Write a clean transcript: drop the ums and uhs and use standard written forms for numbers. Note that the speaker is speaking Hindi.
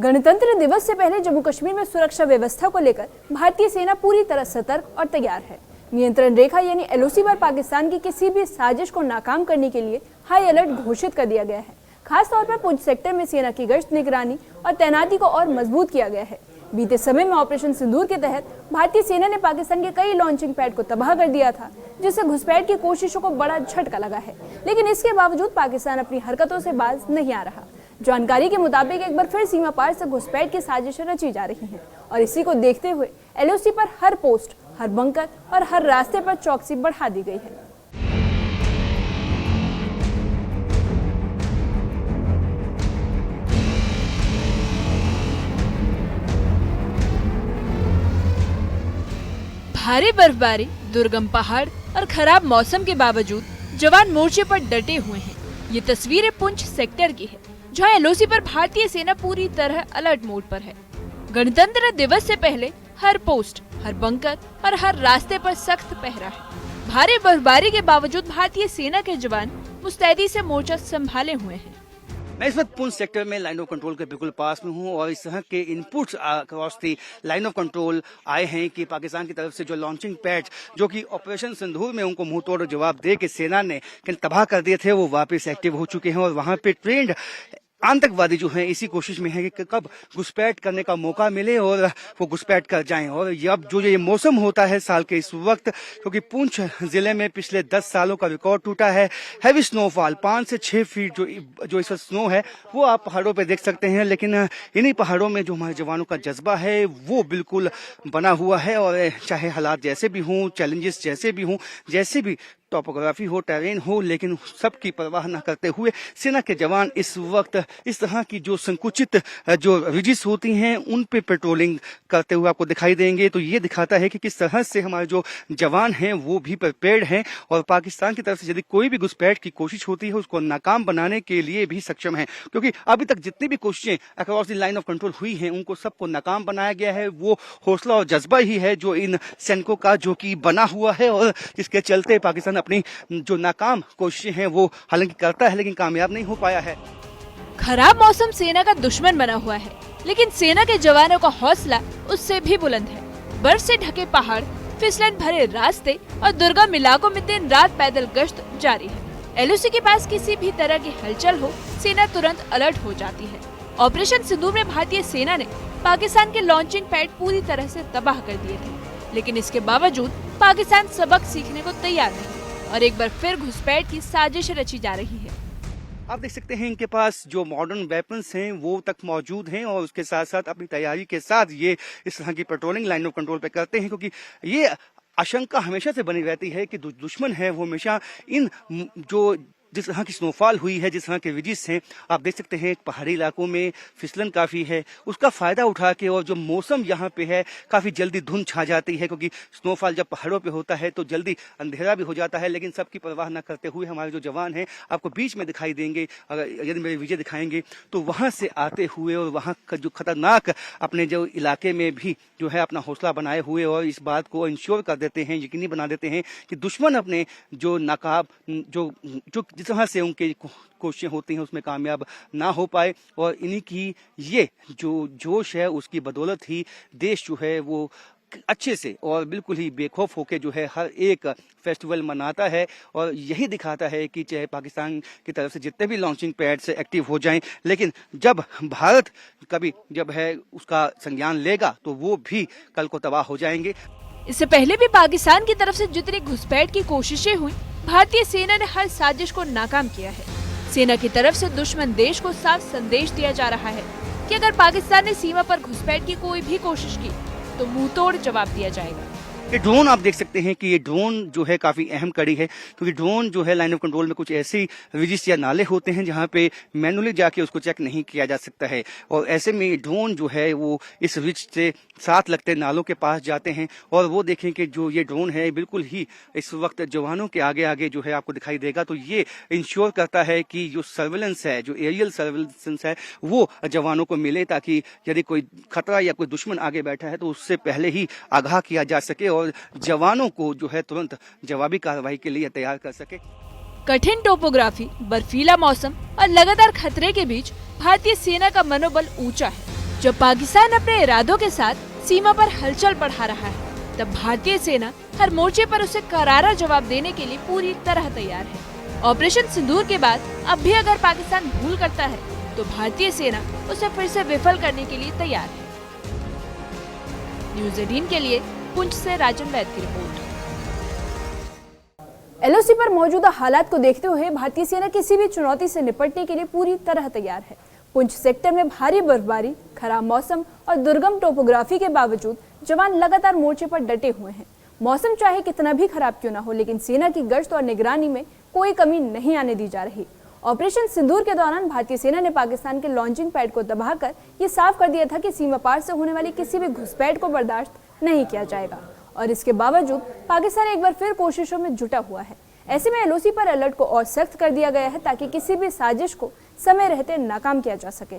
गणतंत्र दिवस से पहले जम्मू कश्मीर में सुरक्षा व्यवस्था को लेकर भारतीय सेना पूरी तरह सतर्क और तैयार है। नियंत्रण रेखा यानी एलओसी पर पाकिस्तान की किसी भी साजिश को नाकाम करने के लिए हाई अलर्ट घोषित कर दिया गया है। खासतौर पर पुंछ सेक्टर में सेना की गश्त, निगरानी और तैनाती को और मजबूत किया गया है। बीते समय में ऑपरेशन सिंदूर के तहत भारतीय सेना ने पाकिस्तान के कई लॉन्चिंग पैड को तबाह कर दिया था, जिससे घुसपैठ की कोशिशों को बड़ा झटका लगा है। लेकिन इसके बावजूद पाकिस्तान अपनी हरकतों से बाज नहीं आ रहा। जानकारी के मुताबिक एक बार फिर सीमा पार से घुसपैठ की साजिशें रची जा रही हैं और इसी को देखते हुए एलओसी पर हर पोस्ट, हर बंकर और हर रास्ते पर चौकसी बढ़ा दी गई है। भारी बर्फबारी, दुर्गम पहाड़ और खराब मौसम के बावजूद जवान मोर्चे पर डटे हुए हैं। ये तस्वीरें पुंछ सेक्टर की है, जहां एलओसी पर भारतीय सेना पूरी तरह अलर्ट मोड पर है। गणतंत्र दिवस से पहले हर पोस्ट, हर बंकर और हर रास्ते पर सख्त पहरा है। भारी बर्फबारी के बावजूद भारतीय सेना के जवान मुस्तैदी से मोर्चा संभाले हुए हैं। मैं इस वक्त पुंछ सेक्टर में लाइन ऑफ कंट्रोल के बिल्कुल पास में हूं और इस तरह के inputs across the line of control आए हैं कि पाकिस्तान की तरफ से जो लॉन्चिंग पैड जो कि ऑपरेशन सिंदूर में उनको मुंह तोड़ जवाब दे के सेना ने तबाह कर दिए थे, वो वापस एक्टिव हो चुके हैं और वहां पे ट्रेंड आतंकवादी जो हैं इसी कोशिश में है कि कब घुसपैठ करने का मौका मिले और वो घुसपैठ कर जाएं। और अब जो ये मौसम होता है साल के इस वक्त, क्योंकि पुंछ जिले में पिछले 10 सालों का रिकॉर्ड टूटा है। हैवी स्नोफॉल 5 से 6 फीट जो इस वक्त स्नो है वो आप पहाड़ों पे देख सकते हैं, लेकिन इन्हीं पहाड़ों में जो हमारे जवानों का जज्बा है वो बिल्कुल बना हुआ है। और चाहे हालात जैसे भी हों, चैलेंजेस जैसे भी हों, जैसे भी टोपोग्राफी हो, टेरेन हो, लेकिन सबकी परवाह न करते हुए सेना के जवान इस वक्त इस तरह की जो संकुचित जो रिजिस होती हैं उन पे पेट्रोलिंग करते हुए आपको दिखाई देंगे। तो ये दिखाता है कि किस तरह से हमारे जो जवान हैं वो भी प्रिपेयर्ड हैं और पाकिस्तान की तरफ से यदि कोई भी घुसपैठ की कोशिश होती है उसको नाकाम बनाने के लिए भी सक्षम है। क्योंकि अभी तक जितनी भी कोशिशें across the line of control हुई हैं उनको सबको नाकाम बनाया गया है। वो हौसला और जज्बा ही है जो इन सैनिकों का जो कि बना हुआ है और जिसके चलते पाकिस्तान अपनी जो नाकाम कोशिशें हैं वो हालांकि करता है लेकिन कामयाब नहीं हो पाया है। खराब मौसम सेना का दुश्मन बना हुआ है, लेकिन सेना के जवानों का हौसला उससे भी बुलंद है। बर्फ से ढके पहाड़, फिसलन भरे रास्ते और दुर्गम इलाकों में दिन रात पैदल गश्त जारी है। एलओसी के पास किसी भी तरह की हलचल हो, सेना तुरंत अलर्ट हो जाती है। ऑपरेशन सिंदूर में भारतीय सेना ने पाकिस्तान के लॉन्चिंग पैड पूरी तरह से तबाह कर दिए थे, लेकिन इसके बावजूद पाकिस्तान सबक सीखने को तैयार नहीं और एक बार फिर घुसपैठ की साजिश रची जा रही है। आप देख सकते हैं इनके पास जो मॉडर्न वेपन्स हैं वो तक मौजूद हैं और उसके साथ साथ अपनी तैयारी के साथ ये इस तरह की पेट्रोलिंग लाइन ऑफ कंट्रोल पे करते हैं, क्योंकि ये आशंका हमेशा से बनी रहती है कि दुश्मन है वो हमेशा इन जो जिस तरह की स्नोफॉल हुई है, जिस तरह के विजिस हैं, आप देख सकते हैं पहाड़ी इलाकों में फिसलन काफ़ी है, उसका फ़ायदा उठा के और जो मौसम यहाँ पे है काफ़ी जल्दी धुंध छा जाती है, क्योंकि स्नोफॉल जब पहाड़ों पे होता है तो जल्दी अंधेरा भी हो जाता है। लेकिन सबकी परवाह न करते हुए हमारे जो जवान हैं आपको बीच में दिखाई देंगे, अगर यदि मेरे विजय दिखाएंगे तो वहाँ से आते हुए और वहाँ का जो खतरनाक अपने जो इलाके में भी जो है अपना हौसला बनाए हुए और इस बात को इंश्योर कर देते हैं, यकीनी बना देते हैं कि दुश्मन अपने जो नाकाब जो जिस तरह से उनकी कोशिशें होती हैं उसमें कामयाब ना हो पाए। और इन्हीं की ये जो जोश है उसकी बदौलत ही देश जो है वो अच्छे से और बिल्कुल ही बेखौफ होकर जो है हर एक फेस्टिवल मनाता है और यही दिखाता है कि चाहे पाकिस्तान की तरफ से जितने भी लॉन्चिंग पैड से एक्टिव हो जाएं, लेकिन जब भारत कभी जब है उसका संज्ञान लेगा तो वो भी कल को तबाह हो जाएंगे। इससे पहले भी पाकिस्तान की तरफ से जितनी घुसपैठ की कोशिशें हुई, भारतीय सेना ने हर साजिश को नाकाम किया है। सेना की तरफ से दुश्मन देश को साफ संदेश दिया जा रहा है कि अगर पाकिस्तान ने सीमा पर घुसपैठ की कोई भी कोशिश की तो मुंह तोड़ जवाब दिया जाएगा। ये ड्रोन आप देख सकते हैं कि ये ड्रोन जो है काफी अहम कड़ी है, क्योंकि ड्रोन जो है लाइन ऑफ कंट्रोल में कुछ ऐसे रिजिस या नाले होते हैं जहां पे मैनुअली जाके उसको चेक नहीं किया जा सकता है और ऐसे में ड्रोन जो है वो इस रिज से साथ लगते नालों के पास जाते हैं और वो देखें कि जो ये ड्रोन है बिल्कुल ही इस वक्त जवानों के आगे आगे जो है आपको दिखाई देगा। तो ये इंश्योर करता है कि जो सर्विलेंस है, जो एरियल सर्विलेंस है वो जवानों को मिले, ताकि यदि कोई खतरा या कोई दुश्मन आगे बैठा है तो उससे पहले ही आगाह किया जा सके और जवानों को जो है तुरंत जवाबी कार्रवाई के लिए तैयार कर सके। कठिन टोपोग्राफी, बर्फीला मौसम और लगातार खतरे के बीच भारतीय सेना का मनोबल ऊंचा है। जब पाकिस्तान अपने इरादों के साथ सीमा पर हलचल बढ़ा रहा है, तब भारतीय सेना हर मोर्चे पर उसे करारा जवाब देने के लिए पूरी तरह तैयार है। ऑपरेशन सिंदूर के बाद अब भी अगर पाकिस्तान भूल करता है तो भारतीय सेना उसे फिर से विफल करने के लिए तैयार है। न्यूज़ 18 के लिए पुंछ से राजन वैद की रिपोर्ट। एलओसी पर मौजूदा हालात को देखते हुए भारतीय सेना किसी भी चुनौती से निपटने के लिए पूरी तरह तैयार है। पुंछ सेक्टर में भारी बर्फबारी, खराब मौसम और दुर्गम टोपोग्राफी के बावजूद जवान लगातार मोर्चे पर डटे हुए हैं। मौसम चाहे कितना भी खराब क्यों ना हो, लेकिन सेना की गश्त और निगरानी में कोई कमी नहीं आने दी जा रही। ऑपरेशन सिंदूर के दौरान भारतीय सेना ने पाकिस्तान के लॉन्चिंग पैड को तबाहकर ये साफ कर दिया था कि सीमा पार से होने वाली किसी भी घुसपैठ को बर्दाश्त नहीं किया जाएगा, और इसके बावजूद पाकिस्तान एक बार फिर कोशिशों में जुटा हुआ है। ऐसे में एलओसी पर अलर्ट को और सख्त कर दिया गया है ताकि किसी भी साजिश को समय रहते नाकाम किया जा सके।